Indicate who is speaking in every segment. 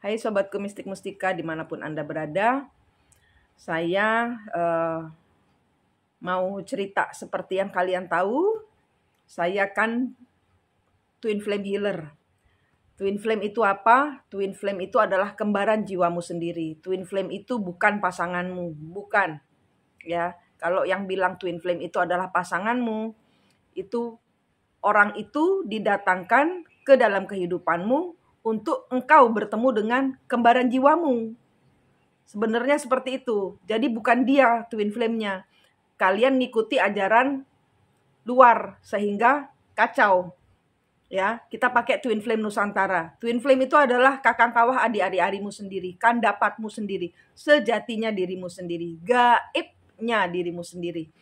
Speaker 1: Hai Sobatku Mistik Mustika dimanapun Anda berada, saya mau cerita seperti yang kalian tahu, saya kan Twin Flame Healer. Twin Flame itu apa? Twin Flame itu adalah kembaran jiwamu sendiri. Twin Flame itu bukan pasanganmu, bukan. Ya, kalau yang bilang Twin Flame itu adalah pasanganmu, itu orang itu didatangkan ke dalam kehidupanmu untuk engkau bertemu dengan kembaran jiwamu. Sebenarnya seperti itu. Jadi bukan dia twin flame-nya. Kalian ngikuti ajaran luar sehingga kacau. Ya, kita pakai twin flame Nusantara. Twin flame itu adalah kakang kawah adik-adik-arimu sendiri, kan dapatmu sendiri, sejatinya dirimu sendiri, gaibnya dirimu sendiri.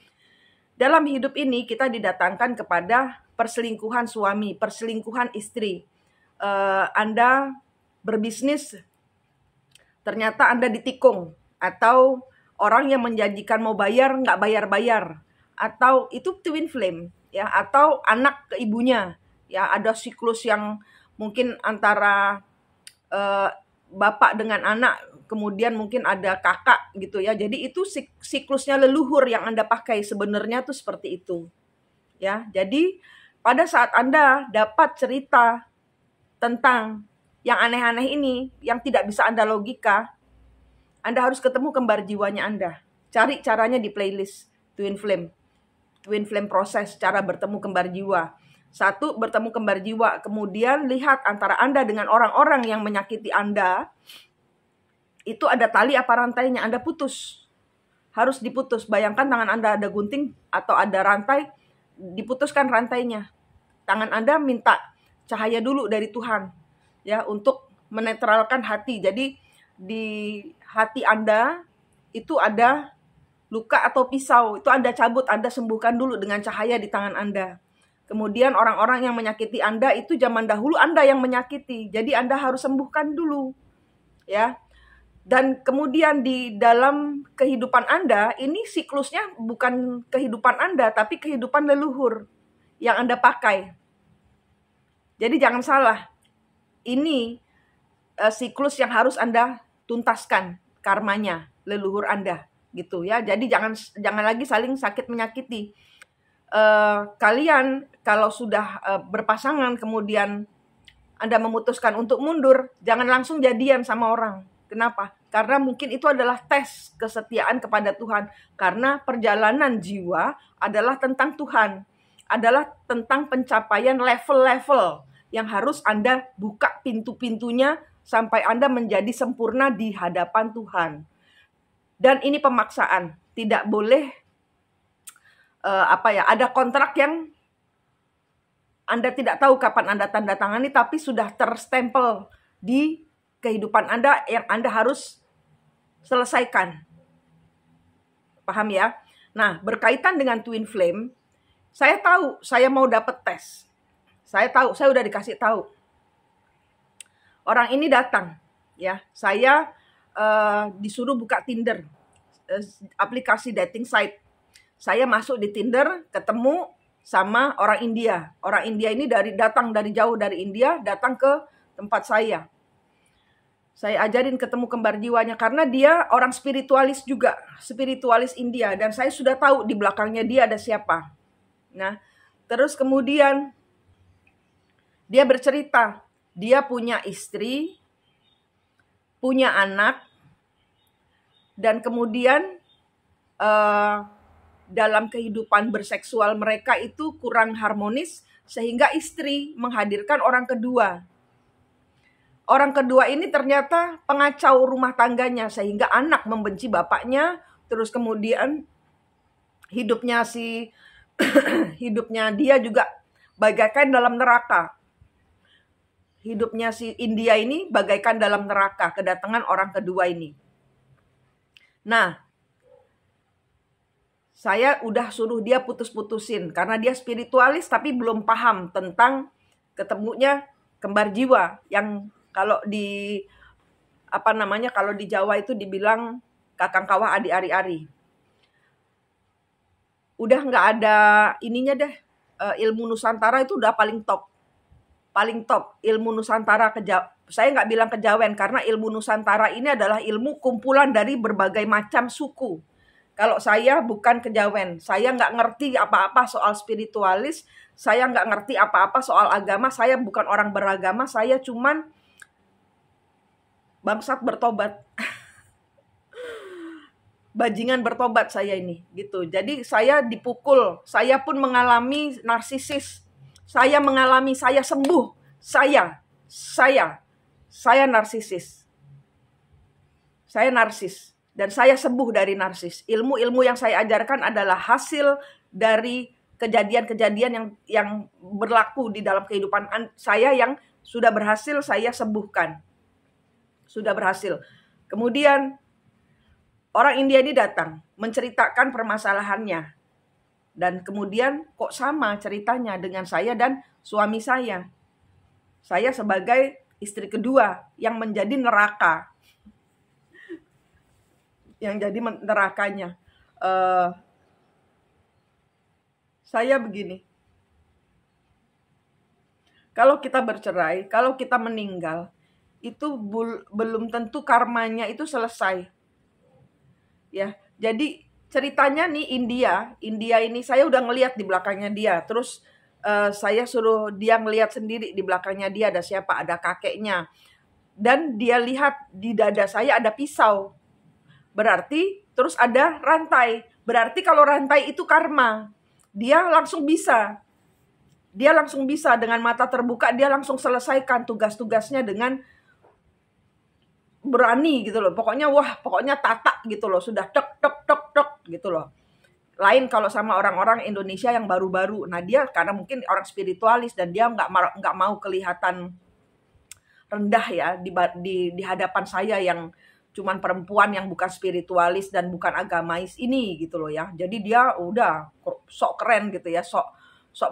Speaker 1: Dalam hidup ini kita didatangkan kepada perselingkuhan suami, perselingkuhan istri. Anda berbisnis, ternyata Anda ditikung, atau orang yang menjanjikan mau bayar nggak bayar-bayar, atau itu twin flame, ya, atau anak ke ibunya, ya, ada siklus yang mungkin antara bapak dengan anak, kemudian mungkin ada kakak gitu ya. Jadi itu siklusnya leluhur yang Anda pakai sebenarnya tuh seperti itu. Ya, jadi pada saat Anda dapat cerita tentang yang aneh-aneh ini, yang tidak bisa Anda logika, Anda harus ketemu kembar jiwanya Anda. Cari caranya di playlist Twin Flame. Twin Flame proses, cara bertemu kembar jiwa. Satu, bertemu kembar jiwa. Kemudian lihat antara Anda dengan orang-orang yang menyakiti Anda, itu ada tali apa rantainya, Anda putus. Harus diputus. Bayangkan tangan Anda ada gunting atau ada rantai, diputuskan rantainya. Tangan Anda minta cahaya dulu dari Tuhan, ya, untuk menetralkan hati. Jadi di hati Anda itu ada luka atau pisau, itu Anda cabut, Anda sembuhkan dulu dengan cahaya di tangan Anda. Kemudian orang-orang yang menyakiti Anda itu zaman dahulu Anda yang menyakiti, jadi Anda harus sembuhkan dulu, ya. Dan kemudian di dalam kehidupan Anda, ini siklusnya bukan kehidupan Anda, tapi kehidupan leluhur yang Anda pakai. Jadi jangan salah, ini siklus yang harus Anda tuntaskan karmanya, leluhur Anda, gitu ya. Jadi jangan lagi saling sakit menyakiti. Kalian kalau sudah berpasangan kemudian Anda memutuskan untuk mundur, jangan langsung jadian sama orang. Kenapa? Karena mungkin itu adalah tes kesetiaan kepada Tuhan. Karena perjalanan jiwa adalah tentang Tuhan, adalah tentang pencapaian level-level yang harus Anda buka pintu-pintunya sampai Anda menjadi sempurna di hadapan Tuhan. Dan ini pemaksaan, tidak boleh ada kontrak yang Anda tidak tahu kapan Anda tanda tangani, tapi sudah terstempel di kehidupan Anda yang Anda harus selesaikan. Paham ya? Nah, berkaitan dengan twin flame, saya tahu saya mau dapat tes. Saya tahu, saya udah dikasih tahu. Orang ini datang, ya. Saya disuruh buka Tinder, aplikasi dating site. Saya masuk di Tinder, ketemu sama orang India. Orang India ini datang dari jauh dari India, datang ke tempat saya. Saya ajarin ketemu kembar jiwanya karena dia orang spiritualis juga, spiritualis India, dan saya sudah tahu di belakangnya dia ada siapa. Nah, terus kemudian dia bercerita, dia punya istri, punya anak, dan kemudian dalam kehidupan berseksual mereka itu kurang harmonis sehingga istri menghadirkan orang kedua. Orang kedua ini ternyata pengacau rumah tangganya sehingga anak membenci bapaknya, terus kemudian hidupnya dia juga bagaikan dalam neraka. Hidupnya si India ini bagaikan dalam neraka, kedatangan orang kedua ini. Nah, saya udah suruh dia putus-putusin karena dia spiritualis tapi belum paham tentang ketemunya kembar jiwa yang kalau di kalau di Jawa itu dibilang kakang kawah adik-ari-ari. Udah nggak ada ininya deh, ilmu Nusantara itu udah paling top. paling top. Ilmu Nusantara saya nggak bilang kejawen, karena ilmu Nusantara ini adalah ilmu kumpulan dari berbagai macam suku. Kalau saya bukan kejawen, saya nggak ngerti apa-apa soal spiritualis, saya nggak ngerti apa-apa soal agama, saya bukan orang beragama, saya cuman bangsat bertobat. Bajingan bertobat saya ini, gitu. Jadi saya dipukul, saya pun mengalami narsisis, saya sembuh, saya narsisis, saya narsis. Dan saya sembuh dari narsis. Ilmu-ilmu yang saya ajarkan adalah hasil dari kejadian-kejadian yang berlaku di dalam kehidupan saya yang sudah berhasil saya sembuhkan. Sudah berhasil. Kemudian orang India ini datang menceritakan permasalahannya. Dan kemudian kok sama ceritanya dengan saya dan suami saya. Saya sebagai istri kedua yang menjadi neraka. Yang jadi nerakanya. Saya begini. Kalau kita bercerai, kalau kita meninggal, itu belum tentu karmanya itu selesai. Ya, jadi ceritanya nih India ini saya udah ngelihat di belakangnya dia. Terus saya suruh dia ngelihat sendiri di belakangnya dia ada siapa, ada kakeknya. Dan dia lihat di dada saya ada pisau. Berarti terus ada rantai. Berarti kalau rantai itu karma. Dia langsung bisa dengan mata terbuka, dia langsung selesaikan tugas-tugasnya dengan berani gitu loh. Pokoknya tata gitu loh. Sudah tek gitu loh. Lain kalau sama orang-orang Indonesia yang baru-baru. Nah dia karena mungkin orang spiritualis dan dia nggak mau kelihatan rendah ya di hadapan saya yang cuman perempuan yang bukan spiritualis dan bukan agamais ini gitu loh ya. Jadi dia udah sok keren gitu ya, sok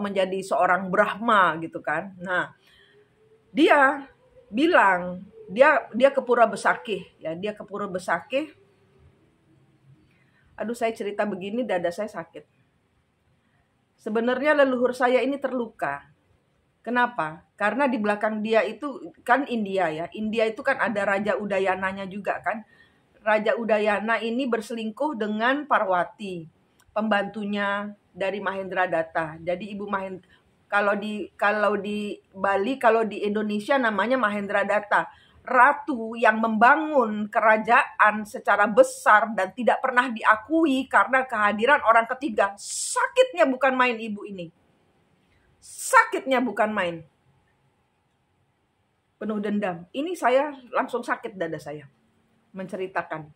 Speaker 1: menjadi seorang Brahma gitu kan. Nah, dia bilang dia ke Pura Besakih ya, dia ke Pura Besakih. Aduh, saya cerita begini dada saya sakit. Sebenarnya leluhur saya ini terluka. Kenapa? Karena di belakang dia itu kan India ya. India itu kan ada Raja Udayananya juga kan. Raja Udayana ini berselingkuh dengan Parwati, pembantunya dari Mahendra Datta. Jadi Ibu Mahendra, kalau di Bali, kalau di Indonesia namanya Mahendra Datta. Ratu yang membangun kerajaan secara besar dan tidak pernah diakui karena kehadiran orang ketiga. Sakitnya bukan main ibu ini. Sakitnya bukan main. Penuh dendam. Ini saya langsung sakit dada saya menceritakan.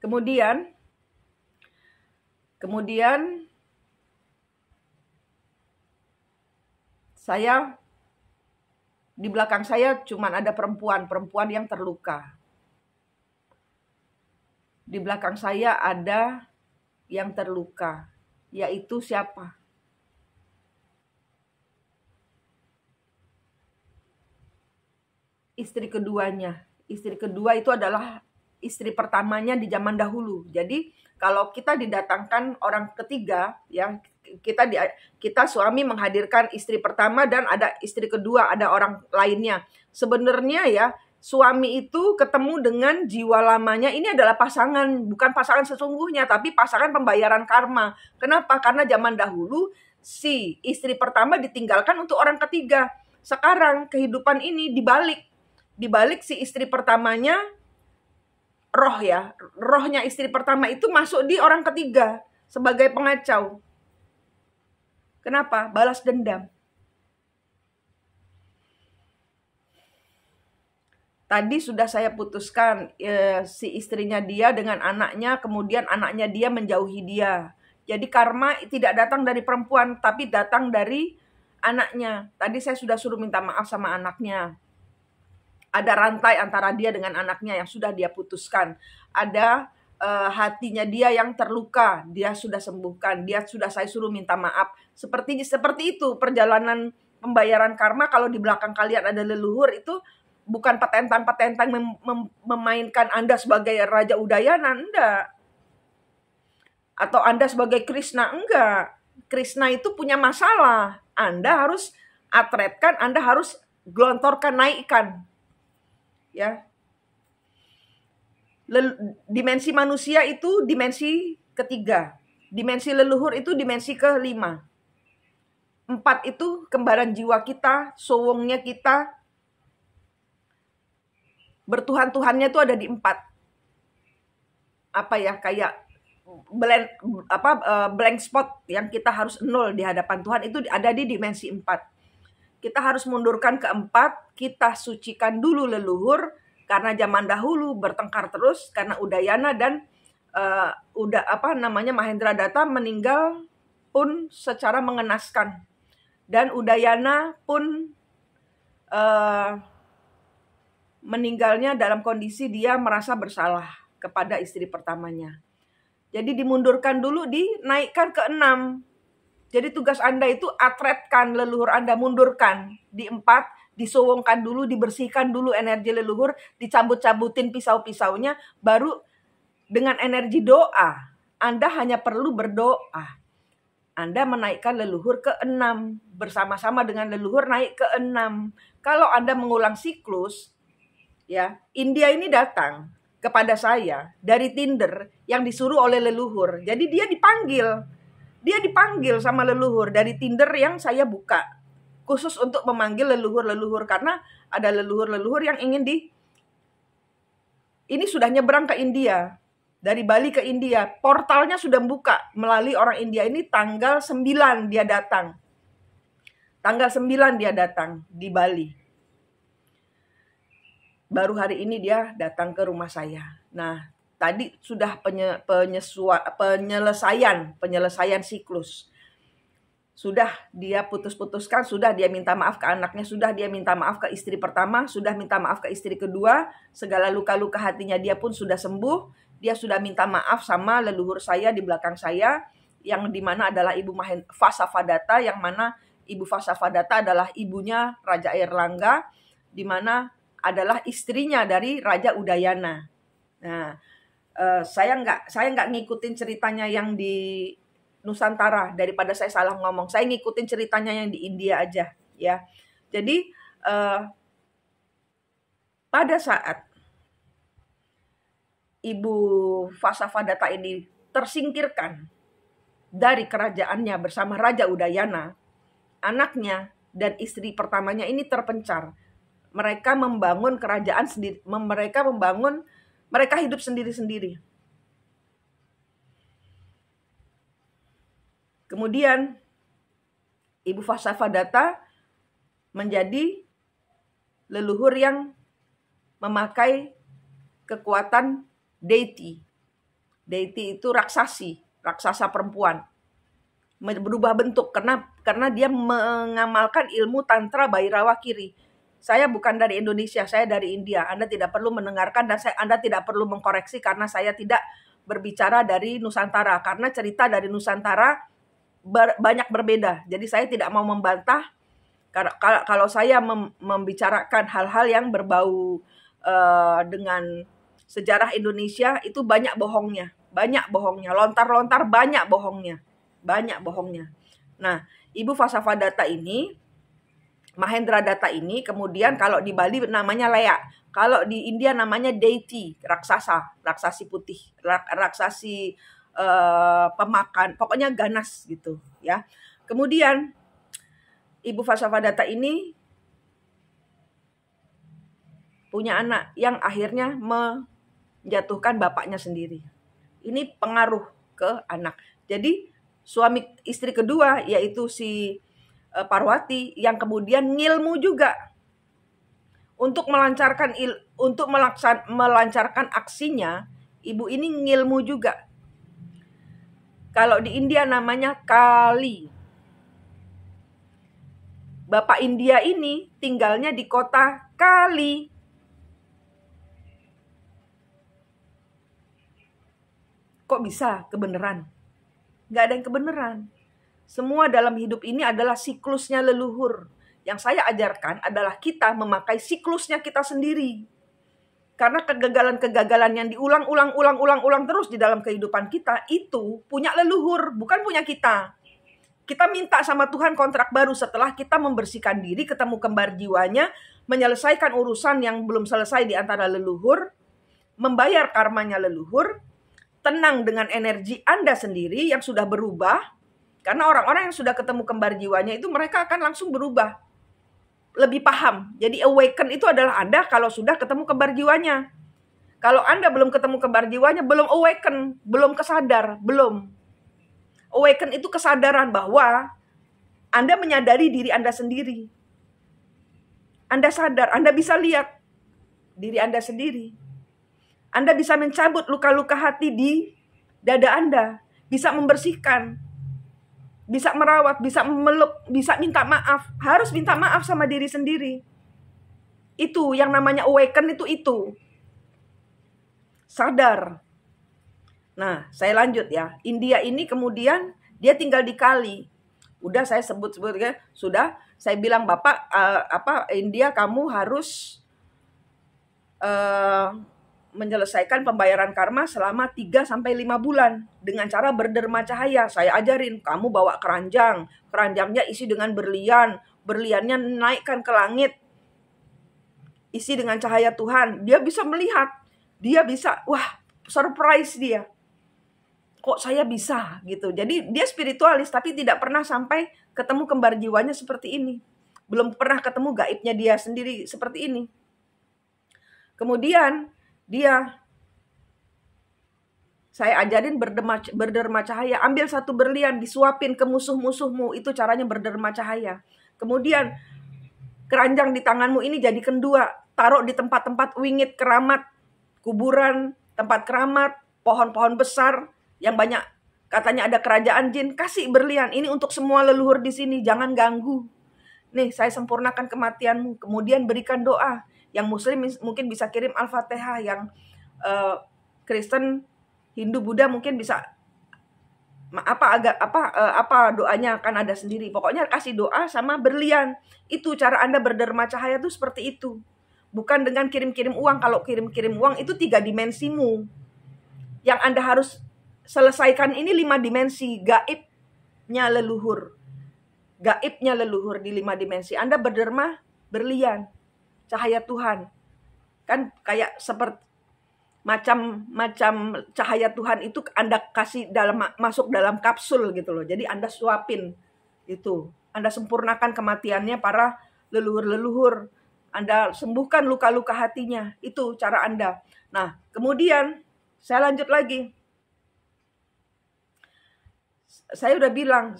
Speaker 1: Kemudian saya di belakang saya cuman ada perempuan yang terluka. Di belakang saya ada yang terluka, yaitu siapa? Istri keduanya. Istri kedua itu adalah istri pertamanya di zaman dahulu. Jadi kalau kita didatangkan orang ketiga, ya kita suami menghadirkan istri pertama dan ada istri kedua, ada orang lainnya. Sebenarnya ya, suami itu ketemu dengan jiwa lamanya, ini adalah pasangan, bukan pasangan sesungguhnya, tapi pasangan pembayaran karma. Kenapa? Karena zaman dahulu si istri pertama ditinggalkan untuk orang ketiga. Sekarang kehidupan ini dibalik si istri pertamanya, rohnya istri pertama itu masuk di orang ketiga sebagai pengacau. Kenapa? Balas dendam. Tadi sudah saya putuskan si istrinya dia dengan anaknya, kemudian anaknya dia menjauhi dia. Jadi karma tidak datang dari perempuan, tapi datang dari anaknya. Tadi saya sudah suruh minta maaf sama anaknya. Ada rantai antara dia dengan anaknya yang sudah dia putuskan. Ada hatinya dia yang terluka, dia sudah sembuhkan. Dia sudah saya suruh minta maaf. Seperti itu perjalanan pembayaran karma. Kalau di belakang kalian ada leluhur, itu bukan petentang-petentang memainkan Anda sebagai Raja Udayana, enggak. Atau Anda sebagai Krishna, enggak. Krishna itu punya masalah. Anda harus atretkan, Anda harus gelontorkan, naikkan. Ya. Dimensi manusia itu dimensi ketiga. Dimensi leluhur itu dimensi kelima. 4 itu kembaran jiwa kita, sowongnya kita. Bertuhan-tuhannya itu ada di 4. Apa ya, kayak blank spot yang kita harus 0 di hadapan Tuhan itu ada di dimensi 4. Kita harus mundurkan ke 4, kita sucikan dulu leluhur karena zaman dahulu bertengkar terus karena Udayana dan Mahendradatta meninggal pun secara mengenaskan. Dan Udayana pun meninggalnya dalam kondisi dia merasa bersalah kepada istri pertamanya. Jadi dimundurkan dulu, dinaikkan ke 6. Jadi tugas Anda itu atretkan leluhur Anda, mundurkan di 4, disowongkan dulu, dibersihkan dulu energi leluhur, dicabut-cabutin pisau-pisaunya, baru dengan energi doa. Anda hanya perlu berdoa. Anda menaikkan leluhur ke 6, bersama-sama dengan leluhur naik ke 6. Kalau Anda mengulang siklus, ya, India ini datang kepada saya dari Tinder yang disuruh oleh leluhur. Jadi dia dipanggil sama leluhur dari Tinder yang saya buka. Khusus untuk memanggil leluhur-leluhur karena ada leluhur-leluhur yang ingin ini sudah nyebrang ke India. Dari Bali ke India, portalnya sudah buka melalui orang India ini tanggal 9 dia datang. Tanggal 9 dia datang di Bali. Baru hari ini dia datang ke rumah saya. Nah, tadi sudah penyelesaian siklus. Sudah dia putus-putuskan, sudah dia minta maaf ke anaknya, sudah dia minta maaf ke istri pertama, sudah minta maaf ke istri kedua, segala luka-luka hatinya dia pun sudah sembuh. Dia sudah minta maaf sama leluhur saya di belakang saya, yang dimana adalah Ibu Vasavadatta, yang mana Ibu Vasavadatta adalah ibunya Raja Airlangga, dimana adalah istrinya dari Raja Udayana. Nah, saya nggak ngikutin ceritanya yang di Nusantara daripada saya salah ngomong. Saya ngikutin ceritanya yang di India aja, ya. Jadi pada saat Ibu Vasavadatta ini tersingkirkan dari kerajaannya bersama Raja Udayana, anaknya dan istri pertamanya ini terpencar. Mereka membangun kerajaan sendiri, mereka hidup sendiri-sendiri. Kemudian Ibu Vasavadatta menjadi leluhur yang memakai kekuatan deity. Deity itu raksasa perempuan. Berubah bentuk karena dia mengamalkan ilmu tantra Bhairawa Kiri. Saya bukan dari Indonesia, saya dari India. Anda tidak perlu mendengarkan dan Anda tidak perlu mengkoreksi karena saya tidak berbicara dari Nusantara. Karena cerita dari Nusantara banyak berbeda. Jadi saya tidak mau membantah kalau saya membicarakan hal-hal yang berbau dengan sejarah Indonesia, itu banyak bohongnya, lontar-lontar banyak bohongnya. Nah, Ibu Vasavadatta ini, Mahendradatta ini, kemudian kalau di Bali namanya Lea, kalau di India namanya deity, raksasi putih, raksasi pemakan, pokoknya ganas gitu, ya. Kemudian Ibu Vasavadatta ini punya anak yang akhirnya menjatuhkan bapaknya sendiri. Ini pengaruh ke anak. Jadi suami istri kedua yaitu si Parwati yang kemudian ngilmu juga untuk melancarkan aksinya. Ibu ini ngilmu juga. Kalau di India namanya Kali. Bapak India ini tinggalnya di kota Kali. Kok bisa kebenaran? Nggak ada yang kebenaran. Semua dalam hidup ini adalah siklusnya leluhur. Yang saya ajarkan adalah kita memakai siklusnya kita sendiri. Karena kegagalan-kegagalan yang diulang-ulang terus di dalam kehidupan kita itu punya leluhur, bukan punya kita. Kita minta sama Tuhan kontrak baru setelah kita membersihkan diri, ketemu kembar jiwanya, menyelesaikan urusan yang belum selesai di antara leluhur, membayar karmanya leluhur, tenang dengan energi Anda sendiri yang sudah berubah. Karena orang-orang yang sudah ketemu kembar jiwanya itu mereka akan langsung berubah. Lebih paham. Jadi awaken itu adalah Anda kalau sudah ketemu kembar jiwanya. Kalau Anda belum ketemu kembar jiwanya, belum awaken, belum kesadar, belum. Awaken itu kesadaran bahwa Anda menyadari diri Anda sendiri. Anda sadar, Anda bisa lihat diri Anda sendiri. Anda bisa mencabut luka-luka hati di dada Anda. Bisa membersihkan. Bisa merawat, bisa memeluk, bisa minta maaf. Harus minta maaf sama diri sendiri. Itu yang namanya awaken itu. Sadar. Nah, saya lanjut ya. India ini kemudian dia tinggal di Kali. Udah saya sebut-sebut ya. Sudah saya bilang, Bapak India kamu harus menyelesaikan pembayaran karma selama 3-5 bulan dengan cara berderma cahaya. Saya ajarin, kamu bawa keranjang, keranjangnya isi dengan berlian, berliannya naikkan ke langit, isi dengan cahaya Tuhan. Dia bisa melihat, dia bisa, wah surprise dia. Kok saya bisa gitu. Jadi dia spiritualis tapi tidak pernah sampai ketemu kembar jiwanya seperti ini. Belum pernah ketemu gaibnya dia sendiri seperti ini. Kemudian saya ajarin berderma cahaya. Ambil satu berlian, disuapin ke musuh-musuhmu. Itu caranya berderma cahaya. Kemudian keranjang di tanganmu ini jadikan 2. Taruh di tempat-tempat wingit keramat, kuburan, tempat keramat, pohon-pohon besar yang banyak katanya ada kerajaan jin. Kasih berlian. Ini untuk semua leluhur di sini. Jangan ganggu. Nih, saya sempurnakan kematianmu. Kemudian berikan doa. Yang Muslim mungkin bisa kirim Al-Fatihah, yang Kristen, Hindu, Buddha mungkin bisa apa doanya akan ada sendiri. Pokoknya kasih doa sama berlian. Itu cara Anda berderma cahaya tuh seperti itu. Bukan dengan kirim-kirim uang. Kalau kirim-kirim uang itu 3 dimensimu. Yang Anda harus selesaikan ini 5 dimensi. Gaibnya leluhur. Gaibnya leluhur di 5 dimensi. Anda berderma berlian. Cahaya Tuhan. Kan kayak seperti macam cahaya Tuhan itu Anda kasih masuk dalam kapsul gitu loh. Jadi Anda suapin itu. Anda sempurnakan kematiannya para leluhur-leluhur. Anda sembuhkan luka-luka hatinya. Itu cara Anda. Nah, kemudian saya lanjut lagi. Saya udah bilang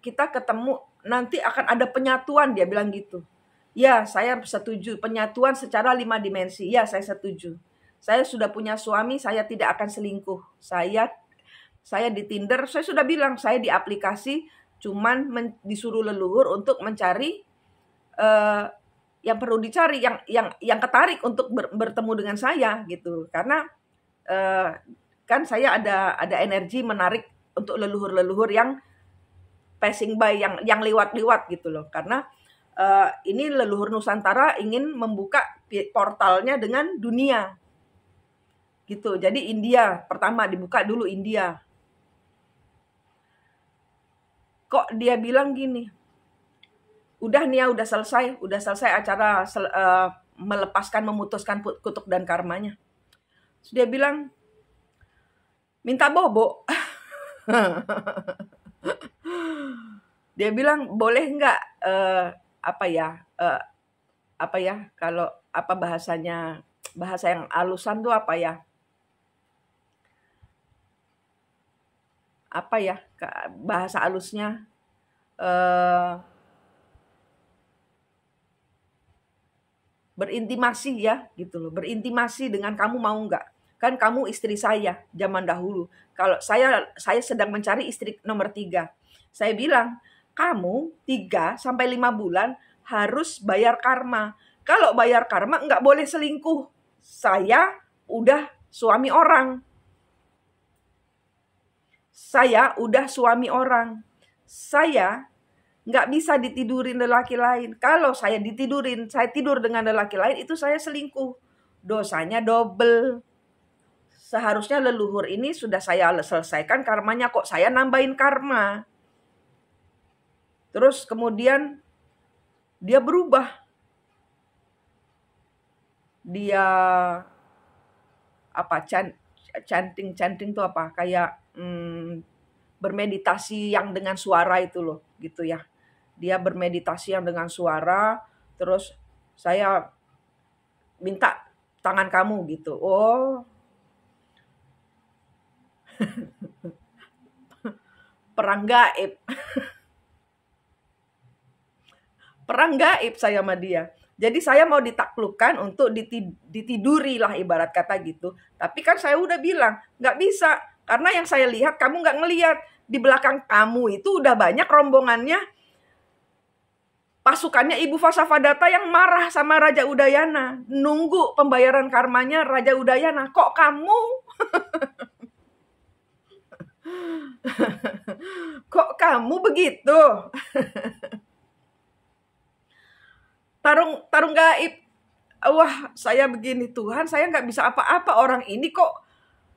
Speaker 1: kita ketemu nanti akan ada penyatuan, dia bilang gitu. Ya, saya setuju. Penyatuan secara 5 dimensi. Ya, saya setuju. Saya sudah punya suami, saya tidak akan selingkuh. Saya di Tinder, saya sudah bilang, saya di aplikasi cuman disuruh leluhur untuk mencari yang perlu dicari, yang ketarik untuk bertemu dengan saya gitu. Karena kan saya ada energi menarik untuk leluhur-leluhur yang passing by, yang lewat-lewat gitu loh. Karena ini leluhur Nusantara ingin membuka portalnya dengan dunia gitu. Jadi India pertama dibuka dulu, India. Kok dia bilang gini, udah nih ya, udah selesai acara memutuskan kutuk dan karmanya. Terus dia bilang, minta bobo. Dia bilang, boleh nggak kalau bahasa yang alusan tuh bahasa halusnya berintimasi ya gitu loh. Berintimasi dengan kamu mau nggak? Kan kamu istri saya zaman dahulu. Kalau saya sedang mencari istri nomor 3. Saya bilang, kamu 3-5 bulan harus bayar karma. Kalau bayar karma nggak boleh selingkuh. Saya udah suami orang. Saya nggak bisa ditidurin lelaki lain. Kalau saya ditidurin, saya tidur dengan lelaki lain, itu saya selingkuh. dosanya double. Seharusnya leluhur ini sudah saya selesaikan karmanya, kok saya nambahin karma. Terus kemudian dia berubah. Dia apa, chanting itu apa? Kayak bermeditasi yang dengan suara itu loh, gitu ya. Dia bermeditasi yang dengan suara, terus saya minta tangan kamu gitu. Oh, perang gaib. Perang gaib saya sama dia. Jadi saya mau ditaklukkan untuk ditiduri lah ibarat kata gitu. Tapi kan saya udah bilang, nggak bisa. Karena yang saya lihat kamu nggak ngelihat. Di belakang kamu itu udah banyak rombongannya, pasukannya Ibu Vasavadata yang marah sama Raja Udayana. Nunggu pembayaran karmanya Raja Udayana. Kok kamu? Kok kamu begitu? Tarung gaib. Wah, saya begini, Tuhan, saya nggak bisa apa-apa, orang ini kok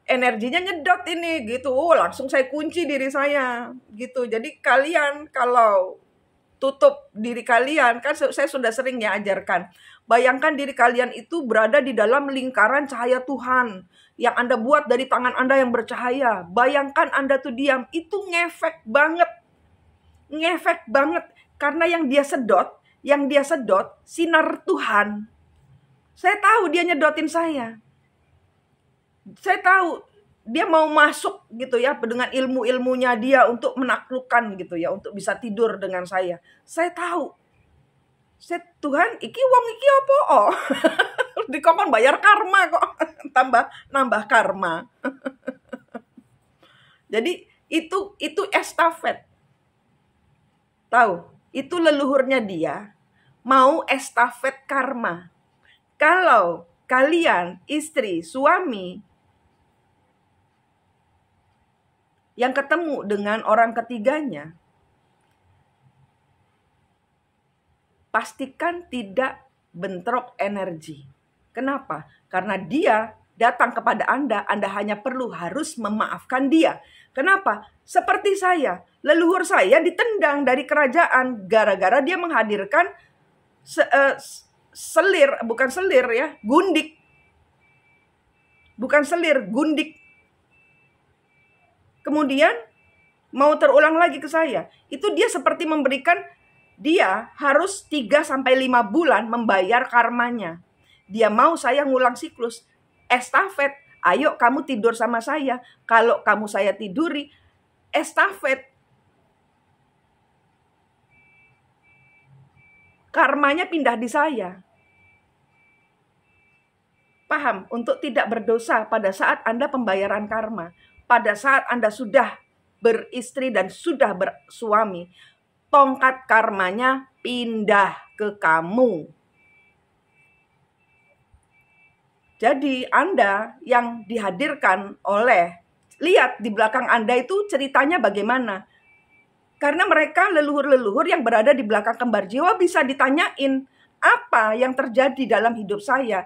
Speaker 1: energinya nyedot ini gitu. Langsung saya kunci diri saya gitu. Jadi kalian kalau tutup diri kalian, kan saya sudah sering ya ajarkan. Bayangkan diri kalian itu berada di dalam lingkaran cahaya Tuhan yang Anda buat dari tangan Anda yang bercahaya. Bayangkan Anda tuh diam, itu ngefek banget. Ngefek banget karena yang dia sedot sinar Tuhan. Saya tahu dia nyedotin saya. Saya tahu dia mau masuk gitu ya dengan ilmu-ilmunya dia untuk menaklukkan gitu ya, untuk bisa tidur dengan saya. Saya tahu. Tuhan, iki wong iki apa? Oh. Dikongkon bayar karma kok. Nambah karma. Jadi itu estafet. Tahu? Itu leluhurnya dia mau estafet karma. Kalau kalian istri, suami yang ketemu dengan orang ketiganya, pastikan tidak bentrok energi. Kenapa? Karena dia datang kepada Anda hanya harus memaafkan dia. Kenapa? Seperti saya, leluhur saya ditendang dari kerajaan gara-gara dia menghadirkan gundik. Bukan selir, gundik. Kemudian mau terulang lagi ke saya. Itu dia seperti memberikan, dia harus 3-5 bulan membayar karmanya. Dia mau saya ngulang siklus. Estafet, ayo kamu tidur sama saya. Kalau kamu saya tiduri, estafet. Karmanya pindah di saya. Paham? Untuk tidak berdosa pada saat Anda pembayaran karma. Pada saat Anda sudah beristri dan sudah bersuami, tongkat karmanya pindah ke kamu. Jadi Anda yang dihadirkan oleh, lihat di belakang Anda itu ceritanya bagaimana. Karena mereka leluhur-leluhur yang berada di belakang kembar jiwa bisa ditanyain, apa yang terjadi dalam hidup saya?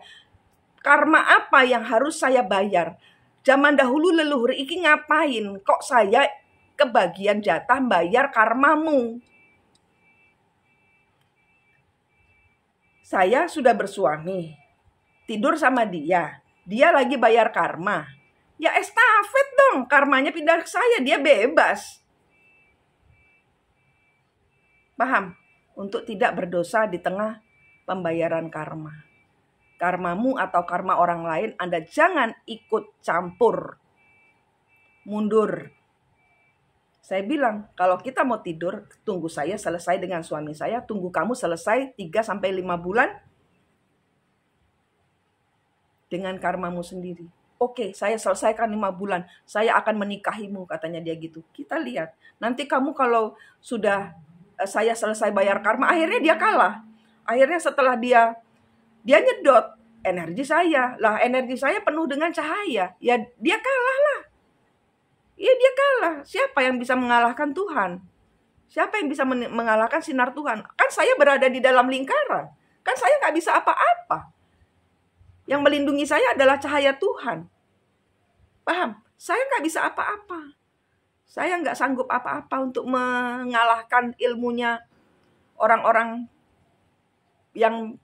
Speaker 1: Karma apa yang harus saya bayar? Zaman dahulu leluhur iki ngapain? Kok saya kebagian jatah bayar karmamu? Saya sudah bersuami, tidur sama dia. Dia lagi bayar karma. Ya estafet dong, karmanya pindah ke saya, dia bebas. Paham? Untuk tidak berdosa di tengah pembayaran karma. Karmamu atau karma orang lain, Anda jangan ikut campur. Mundur. Saya bilang, kalau kita mau tidur, tunggu saya selesai dengan suami saya, tunggu kamu selesai 3-5 bulan dengan karmamu sendiri. Oke, saya selesaikan 5 bulan, saya akan menikahimu, katanya dia gitu. Kita lihat, nanti kamu kalau sudah saya selesai bayar karma, akhirnya dia kalah. Akhirnya setelah dia nyedot energi saya. Lah energi saya penuh dengan cahaya. Ya dia kalah lah. Ya dia kalah. Siapa yang bisa mengalahkan Tuhan? Siapa yang bisa mengalahkan sinar Tuhan? Kan saya berada di dalam lingkaran. Kan saya nggak bisa apa-apa. Yang melindungi saya adalah cahaya Tuhan. Paham? Saya nggak bisa apa-apa. Saya nggak sanggup apa-apa untuk mengalahkan ilmunya orang-orang yang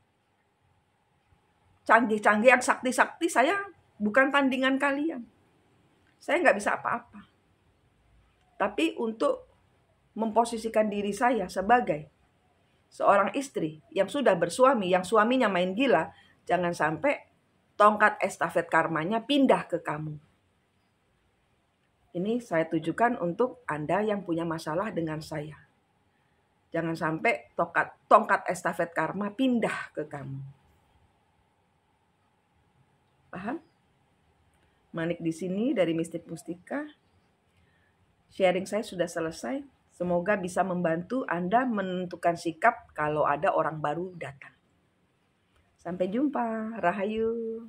Speaker 1: canggih-canggih, yang sakti-sakti. Saya bukan tandingan kalian. Saya nggak bisa apa-apa. Tapi untuk memposisikan diri saya sebagai seorang istri yang sudah bersuami, yang suaminya main gila, jangan sampai tongkat estafet karmanya pindah ke kamu. Ini saya tujukan untuk Anda yang punya masalah dengan saya. Jangan sampai tongkat estafet karma pindah ke kamu. Paham? Manik di sini dari Mistik Mustika. Sharing saya sudah selesai. Semoga bisa membantu Anda menentukan sikap kalau ada orang baru datang. Sampai jumpa. Rahayu.